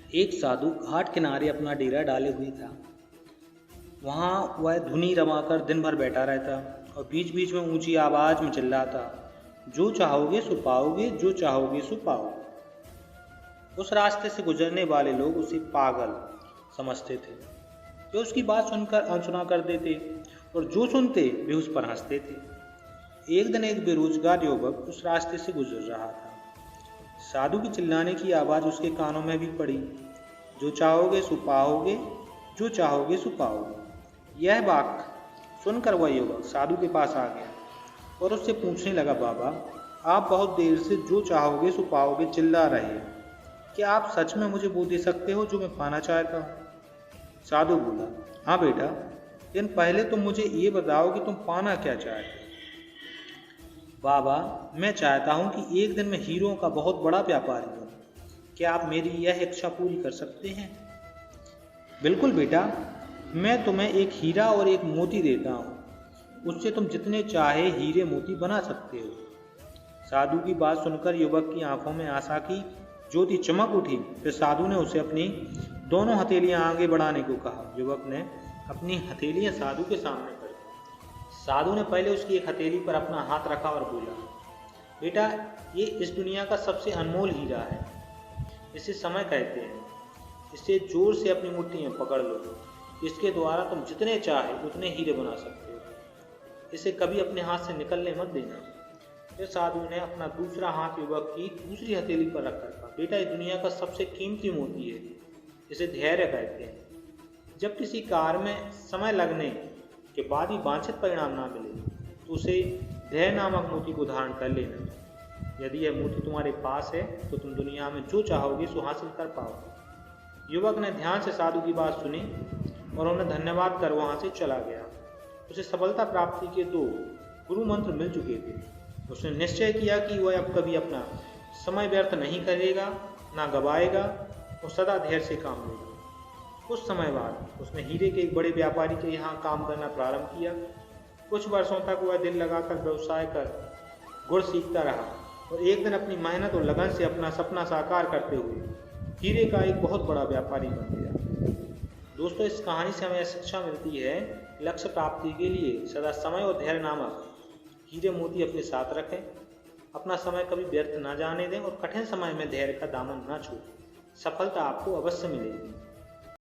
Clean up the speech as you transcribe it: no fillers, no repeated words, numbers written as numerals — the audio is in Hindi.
एक साधु घाट किनारे अपना डेरा डाले हुए था। वहाँ वह धुनी रमाकर दिन भर बैठा रहता और बीच बीच में ऊंची आवाज में चिल्लाता, जो चाहोगे सो पाओगे, जो चाहोगे सो पाओगे। उस रास्ते से गुजरने वाले लोग उसे पागल समझते थे। वे उसकी बात सुनकर अनसुना कर देते और जो सुनते वे उस पर हंसते थे। एक दिन एक बेरोजगार युवक उस रास्ते से गुजर रहा था। साधु की चिल्लाने की आवाज़ उसके कानों में भी पड़ी, जो चाहोगे सो पाओगे, जो चाहोगे सो पाओगे। यह बात सुनकर वह युवक साधु के पास आ गया और उससे पूछने लगा, बाबा, आप बहुत देर से जो चाहोगे सो पाओगे चिल्ला रहे हैं, क्या आप सच में मुझे वो दे सकते हो जो मैं पाना चाहता हूँ? साधु बोला, हाँ बेटा, लेकिन पहले तुम मुझे ये बताओ कि तुम पाना क्या चाहते हो? बाबा, मैं चाहता हूँ कि एक दिन मैं हीरों का बहुत बड़ा व्यापारी बनूं। क्या आप मेरी यह इच्छा पूरी कर सकते हैं? बिल्कुल बेटा, मैं तुम्हें एक हीरा और एक मोती देता हूँ, उससे तुम जितने चाहे हीरे मोती बना सकते हो। साधु की बात सुनकर युवक की आंखों में आशा की ज्योति चमक उठी। फिर साधु ने उसे अपनी दोनों हथेलियां आगे बढ़ाने को कहा। युवक ने अपनी हथेलियां साधु के सामने कर दी। साधु ने पहले उसकी एक हथेली पर अपना हाथ रखा और बोला, बेटा, ये इस दुनिया का सबसे अनमोल हीरा है, इसे समय कहते हैं। इसे जोर से अपनी मुट्ठी में पकड़ लो, इसके द्वारा तुम जितने चाहे उतने हीरे बना सकते हो। इसे कभी अपने हाथ से निकलने मत देना। फिर साधु ने अपना दूसरा हाथ युवक की दूसरी हथेली पर रखकर कहा, बेटा, ये दुनिया का सबसे कीमती मोती है, इसे धैर्य कहते हैं। जब किसी कार्य में समय लगने के बाद ही वांछित परिणाम ना मिले तो उसे धैर्य नामक मोती को धारण कर लेना। यदि यह मोती तुम्हारे पास है तो तुम दुनिया में जो चाहोगे सो हासिल कर पाओगे। युवक ने ध्यान से साधु की बात सुनी और उन्हें धन्यवाद कर वहाँ से चला गया। उसे सफलता प्राप्ति के 2 गुरु मंत्र मिल चुके थे। उसने निश्चय किया कि वह अब कभी अपना समय व्यर्थ नहीं करेगा, ना गवाएगा और सदा धैर्य से काम लेगा। कुछ समय बाद उसने हीरे के एक बड़े व्यापारी के यहाँ काम करना प्रारंभ किया। कुछ वर्षों तक वह दिल लगाकर व्यवसाय कर गुण सीखता रहा और एक दिन अपनी मेहनत और लगन से अपना सपना साकार करते हुए हीरे का एक बहुत बड़ा व्यापारी बन गया। दोस्तों, इस कहानी से हमें शिक्षा मिलती है, लक्ष्य प्राप्ति के लिए सदा समय और धैर्य नामक हीरे मोती अपने साथ रखें। अपना समय कभी व्यर्थ ना जाने दें और कठिन समय में धैर्य का दामन ना छोड़ें। सफलता आपको अवश्य मिलेगी।